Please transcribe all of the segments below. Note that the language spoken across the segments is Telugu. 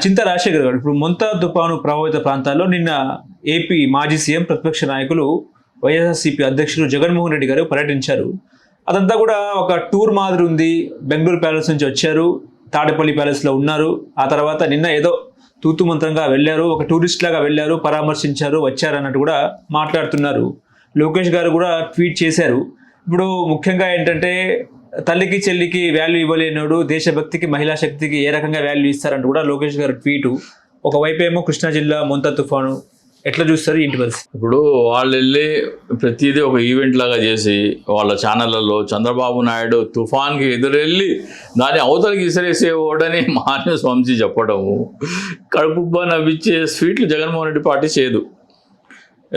చింతా రాజశేఖర్ గారు, ఇప్పుడు మొంతా తుఫాను ప్రభావిత ప్రాంతాల్లో నిన్న ఏపీ మాజీ సీఎం ప్రతిపక్ష నాయకులు వైఎస్ఆర్సీపీ అధ్యక్షులు జగన్మోహన్ రెడ్డి గారు పర్యటించారు. అదంతా కూడా ఒక టూర్ మాదిరి ఉంది. బెంగళూరు ప్యాలెస్ నుంచి వచ్చారు, తాడేపల్లి ప్యాలెస్లో ఉన్నారు. ఆ తర్వాత నిన్న ఏదో తూతు మంత్రంగా వెళ్ళారు, ఒక టూరిస్ట్ లాగా వెళ్ళారు, పరామర్శించారు, వచ్చారు అన్నట్టు కూడా మాట్లాడుతున్నారు. లోకేష్ గారు కూడా ట్వీట్ చేశారు. ఇప్పుడు ముఖ్యంగా ఏంటంటే తల్లికి చెల్లికి వాల్యూ ఇవ్వలేనోడు దేశభక్తికి మహిళా శక్తికి ఏ రకంగా వాల్యూ ఇస్తారంటూ కూడా లోకేష్ గారు ట్వీటు. ఒకవైపు ఏమో కృష్ణా జిల్లా మొంతా తుఫాను, ఎట్లా చూస్తారు ఇంటి పరిస్థితి? ఇప్పుడు వాళ్ళు వెళ్ళి ప్రతిదీ ఒక ఈవెంట్ లాగా చేసి వాళ్ళ ఛానళ్ళలో చంద్రబాబు నాయుడు తుఫాన్కి ఎదురెళ్ళి దాన్ని అవతలకి ఇసిరేసేవాడని మాన్య స్వామిజీ చెప్పడము, కడుపుబ్బా నవ్విచ్చే స్వీట్లు జగన్మోహన్ రెడ్డి పార్టీ చేయదు.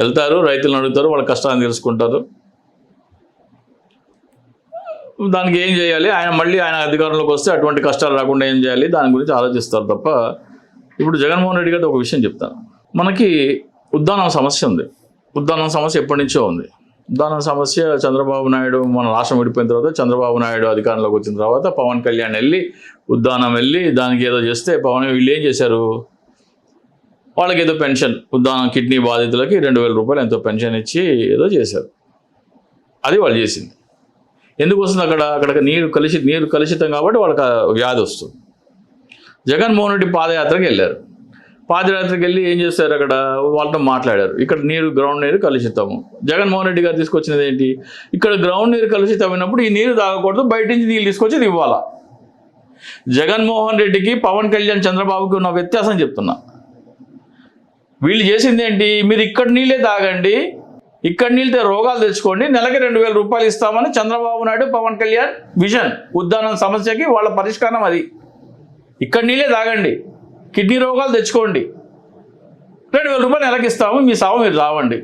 వెళ్తారు, రైతులను అడుగుతారు, వాళ్ళ కష్టాన్ని తెలుసుకుంటారు. దానికి ఏం చేయాలి, ఆయన అధికారంలోకి వస్తే అటువంటి కష్టాలు రాకుండా ఏం చేయాలి, దాని గురించి ఆలోచిస్తారు తప్ప. ఇప్పుడు జగన్మోహన్ రెడ్డి గారితో ఒక విషయం చెప్తాను. మనకి ఉద్దానం సమస్య ఉంది. ఉద్దానం సమస్య ఎప్పటి నుంచో ఉంది. ఉద్దానం సమస్య చంద్రబాబు నాయుడు మన రాష్ట్రం విడిపోయిన తర్వాత, చంద్రబాబు నాయుడు అధికారంలోకి వచ్చిన తర్వాత పవన్ కళ్యాణ్ వెళ్ళి ఉద్దానం వెళ్ళి దానికి ఏదో చేస్తే వీళ్ళు ఏం చేశారు, వాళ్ళకి ఏదో పెన్షన్, ఉద్దానం కిడ్నీ బాధితులకి 2,000 రూపాయలు ఎంతో పెన్షన్ ఇచ్చి ఏదో చేశారు. అది వాళ్ళు చేసింది. ఎందుకు వస్తుంది, అక్కడ నీరు కలుషితం కాబట్టి వాళ్ళకి వ్యాధి వస్తుంది. జగన్మోహన్ రెడ్డి పాదయాత్రకి వెళ్ళారు. పాదయాత్రకి వెళ్ళి ఏం చేస్తారు, అక్కడ వాళ్ళతో మాట్లాడారు. ఇక్కడ గ్రౌండ్ నీరు కలుషితము. జగన్మోహన్ రెడ్డి గారు తీసుకొచ్చినది ఏంటి, ఇక్కడ గ్రౌండ్ నీరు కలుషితమైనప్పుడు ఈ నీరు తాగకూడదు, బయట నుంచి నీళ్ళు తీసుకొచ్చి ఇది ఇవ్వాలా. జగన్మోహన్ రెడ్డికి పవన్ కళ్యాణ్ చంద్రబాబుకి ఉన్న వ్యత్యాసం చెప్తున్నా. వీళ్ళు చేసింది ఏంటి, మీరు ఇక్కడ నీళ్ళే తాగండి, ఇక్కడ నీళ్ళతో రోగాలు తెచ్చుకోండి, నెలకి 2,000 రూపాయలు ఇస్తామని చంద్రబాబు నాయుడు పవన్ కళ్యాణ్ విజన్. ఉద్దానం సమస్యకి వాళ్ళ పరిష్కారం అది. ఇక్కడ నీళ్ళే తాగండి, కిడ్నీ రోగాలు తెచ్చుకోండి, 2,000 రూపాయలు నెలకి ఇస్తాము, మీ సాగు మీరు తావండి.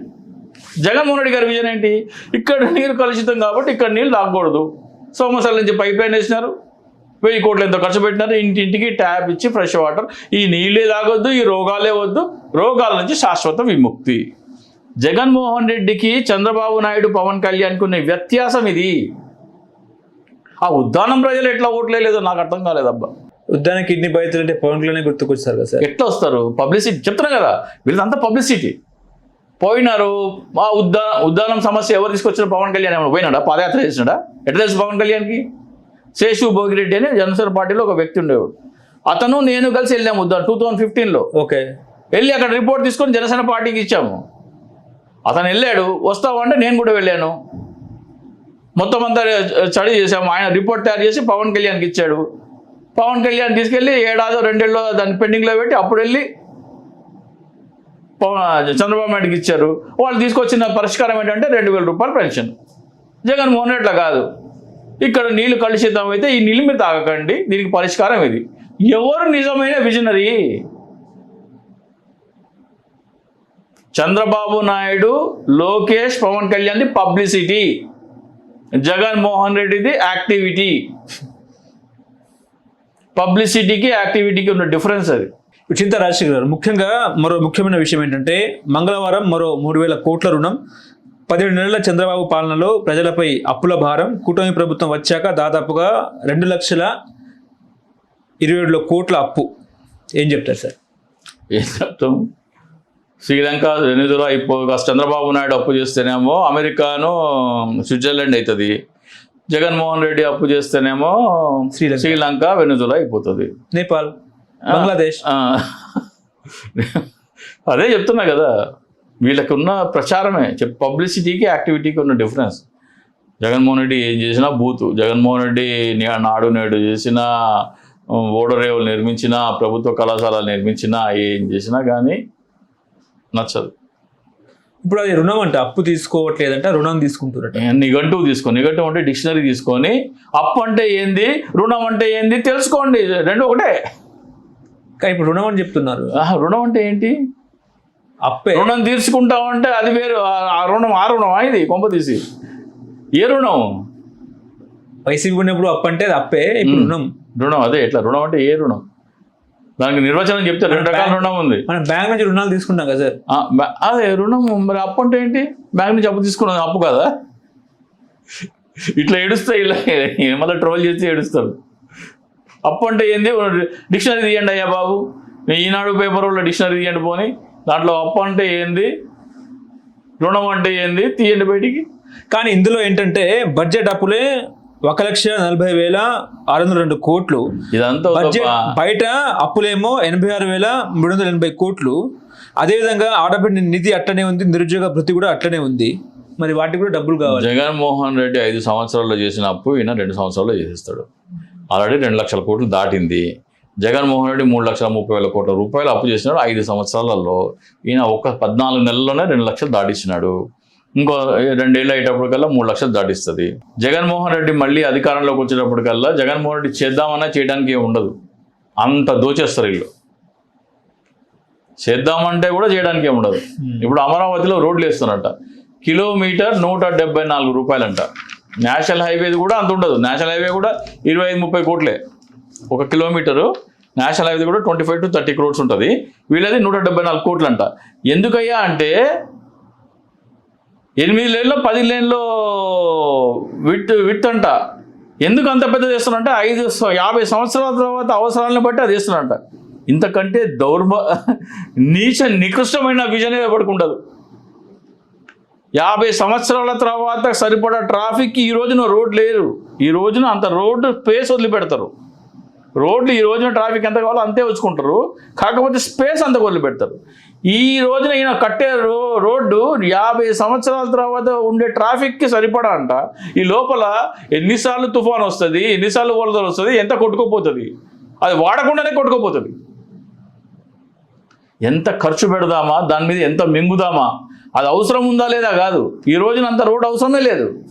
జగన్మోహన్ రెడ్డి గారి విజన్ ఏంటి, ఇక్కడ నీరు కలుషితం కాబట్టి ఇక్కడ నీళ్ళు తాగకూడదు. సంవత్సరాల నుంచి పైప్ లైన్ వేసినారు, 1,000 కోట్లు ఎంతో ఖర్చు పెట్టినారు, ఇంటింటికి ట్యాప్ ఇచ్చి ఫ్రెష్ వాటర్. ఈ నీళ్ళే తాగొద్దు, ఈ రోగాలే వద్దు, రోగాల నుంచి శాశ్వత విముక్తి. జగన్మోహన్ రెడ్డికి చంద్రబాబు నాయుడు పవన్ కళ్యాణ్కి ఉన్న వ్యత్యాసం ఇది. ఆ ఉద్దానం ప్రజలు ఎట్లా ఓట్లేదో నాకు అర్థం కాలేదబ్బా. ఉద్దాన కిడ్నీ బాధితులు అంటే పవన్ కళ్యాణ్ గుర్తుకొచ్చారు కదా సార్. ఎట్లా వస్తారు, పబ్లిసిటీ చెప్తున్నా కదా, వీళ్ళంతా పబ్లిసిటీ. పోయినారు, ఆ ఉద్దానం సమస్య ఎవరు తీసుకొచ్చిన, పవన్ కళ్యాణ్ ఏమైనా పోయినాడా, పాదయాత్ర చేసినాడా? ఎట్లా తెలుసు పవన్ కళ్యాణ్కి? శేషు భోగిరెడ్డి అని జనసేన పార్టీలో ఒక వ్యక్తి ఉండేవాడు. అతను నేను కలిసి వెళ్ళాము ఉద్దానం 2015లో. ఓకే, వెళ్ళి అక్కడ రిపోర్ట్ తీసుకొని జనసేన పార్టీకి ఇచ్చాము. అతను వెళ్ళాడు, వస్తామంటే నేను కూడా వెళ్ళాను. మొత్తం అంతా స్టడీ చేసాము. ఆయన రిపోర్ట్ తయారు చేసి పవన్ కళ్యాణ్కి ఇచ్చాడు. పవన్ కళ్యాణ్ తీసుకెళ్ళి 1-2 దాన్ని పెండింగ్లో పెట్టి అప్పుడు వెళ్ళి చంద్రబాబు నాయుడుకి ఇచ్చారు. వాళ్ళు తీసుకొచ్చిన పరిష్కారం ఏంటంటే 2,000 రూపాయలు పెన్షన్. జగన్మోహన్ రెడ్డి అట్లా కాదు, ఇక్కడ నీళ్లు కలుషితం అయితే ఈ నీళ్ళు మీరు తాగకండి, దీనికి పరిష్కారం ఇది. ఎవరు నిజమైన విజనరీ? చంద్రబాబు నాయుడు, లోకేష్, పవన్ కళ్యాణ్ది పబ్లిసిటీ, జగన్మోహన్ రెడ్డిది యాక్టివిటీ. పబ్లిసిటీకి యాక్టివిటీకి ఉన్న డిఫరెన్స్ అది. చింతా రాజశేఖర్ గారు, ముఖ్యంగా మరో ముఖ్యమైన విషయం ఏంటంటే మంగళవారం మరో 3,000 కోట్ల రుణం. 17 నెలల చంద్రబాబు పాలనలో ప్రజలపై అప్పుల భారం. కూటమి ప్రభుత్వం వచ్చాక దాదాపుగా 2,27,000 కోట్ల అప్పు. ఏం చెప్తారు సార్? ఏం చెప్తాం, శ్రీలంక వెనిజులా చంద్రబాబు నాయుడు అప్పు చేస్తేనేమో అమెరికాను స్విట్జర్లాండ్ అవుతుంది, జగన్మోహన్ రెడ్డి అప్పు చేస్తేనేమో శ్రీలంక వెనిజులా అయిపోతుంది, నేపాల్, బంగ్లాదేశ్. అదే చెప్తున్నా కదా, వీళ్ళకి ఉన్న ప్రచారమే పబ్లిసిటీకి యాక్టివిటీకి ఉన్న డిఫరెన్స్. జగన్మోహన్ రెడ్డి ఏం చేసినా బూతు, జగన్మోహన్ రెడ్డి నాడు నేడు చేసిన, ఓడరేవులు నిర్మించినా, ప్రభుత్వ కళాశాలలు నిర్మించినా, ఏం చేసినా కానీ నచ్చదు. ఇప్పుడు అది రుణం అంటే అప్పు తీసుకోవట్లేదంటే రుణం తీసుకుంటున్నట్టు. నిఘంటువు నిఘంటువు అంటే డిక్షనరీ తీసుకొని అప్పు అంటే ఏంది, రుణం అంటే ఏంది తెలుసుకోండి, రెండు ఒకటే. ఇప్పుడు రుణం అని చెప్తున్నారు. రుణం అంటే ఏంటి, అప్పే. రుణం తీర్చుకుంటామంటే అది వేరు. ఆ రుణం ఇది కొంప తీసి ఏ రుణం? వైసీపీ ఉన్నప్పుడు అప్పు అంటే అది అప్పే, ఇప్పుడు రుణం అదే. ఎట్లా రుణం అంటే ఏ రుణం? దానికి నిర్వచనం చెప్తే 2 రకాల రుణం ఉంది. మనం బ్యాంక్ నుంచి రుణాలు తీసుకుంటాం కదా సార్. అదే రుణం. మరి అప్పు అంటే ఏంటి? బ్యాంక్ నుంచి అప్పు తీసుకున్నది అప్పు కదా. ఇట్లా ఏడుస్తాయి, ఇలా మళ్ళీ ట్రోల్ చేసి ఏడుస్తారు. అప్పు అంటే ఏంది, డిక్షనరీ తీయండి అయ్యా బాబు. ఈనాడు పేపర్లో డిక్షనరీ తీయండి పోని, దాంట్లో అప్పు అంటే ఏంది, రుణం అంటే ఏంది తీయండి బయటికి. కానీ ఇందులో ఏంటంటే బడ్జెట్ అప్పులే 1,40,602 కోట్లు, ఇదంతా బడ్జెట్ బయట అప్పులేమో 86,380 కోట్లు. అదేవిధంగా ఆడబిడ్డ నిధి అట్లనే ఉంది, నిరుద్యోగ భృతి కూడా అట్లనే ఉంది. మరి వాటికి కూడా డబ్బులు కావాలి. జగన్మోహన్ రెడ్డి 5 సంవత్సరాల్లో చేసిన అప్పు ఈయన 2 సంవత్సరాల్లో చేసేస్తాడు. ఆల్రెడీ 2 లక్షల కోట్లు దాటింది. జగన్మోహన్ రెడ్డి 3,30,000 కోట్ల రూపాయలు అప్పు చేసినాడు 5 సంవత్సరాలలో. ఈయన ఒక 14 నెలల్లోనే 2 లక్షలు దాటిచ్చినాడు. ఇంకో 2 ఏళ్ళు అయ్యేటప్పటికల్లా 3 లక్షలు దాటిస్తుంది. జగన్మోహన్ రెడ్డి మళ్ళీ అధికారంలోకి వచ్చేటప్పటికల్లా జగన్మోహన్ రెడ్డి చేద్దామన్నా చేయడానికి ఏమి ఉండదు, అంత దోచేస్తారు వీళ్ళు. చేద్దామంటే కూడా చేయడానికి ఏమి ఉండదు. ఇప్పుడు అమరావతిలో రోడ్లు వేస్తున్నట్ట, కిలోమీటర్ 174 రూపాయలంట. నేషనల్ హైవేది కూడా అంత ఉండదు. నేషనల్ హైవే కూడా 25-30 కోట్లే ఒక కిలోమీటరు. నేషనల్ హైవే కూడా 25 to 30 crores ఉంటుంది. వీళ్ళది 174 కోట్లు అంట. ఎందుకయ్యా అంటే 8 లేన్లో 10 లేన్లో విత్ అంట. ఎందుకు అంత పెద్ద చేస్తున్నారంటే 50 సంవత్సరాల తర్వాత అవసరాలను బట్టి అది చేస్తున్నారంట. ఇంతకంటే నీచ నికృష్టమైన విజన్ పడుకుంటుంది. 50 సంవత్సరాల తర్వాత సరిపడా ట్రాఫిక్కి ఈ రోజున రోడ్ లేరు. ఈ రోజున అంత రోడ్డు స్పేస్ వదిలిపెడతారు. రోడ్లు ఈ రోజున ట్రాఫిక్ ఎంత కావాలో అంతే వచ్చుకుంటారు, కాకపోతే స్పేస్ అంత వదిలిపెడతారు. ఈ రోజున ఈయన కట్టే రోడ్డు 50 సంవత్సరాల తర్వాత ఉండే ట్రాఫిక్కి సరిపడా అంట. ఈ లోపల ఎన్నిసార్లు తుఫాన్ వస్తుంది, ఎన్నిసార్లు వరదలు వస్తుంది, ఎంత కొట్టుకోపోతుంది, అది వాడకుండానే కొట్టుకోపోతుంది. ఎంత ఖర్చు పెడదామా, దాని మీద ఎంత మింగుదామా, అది అవసరం ఉందా లేదా కాదు. ఈ రోజున అంత రోడ్డు అవసరమే లేదు.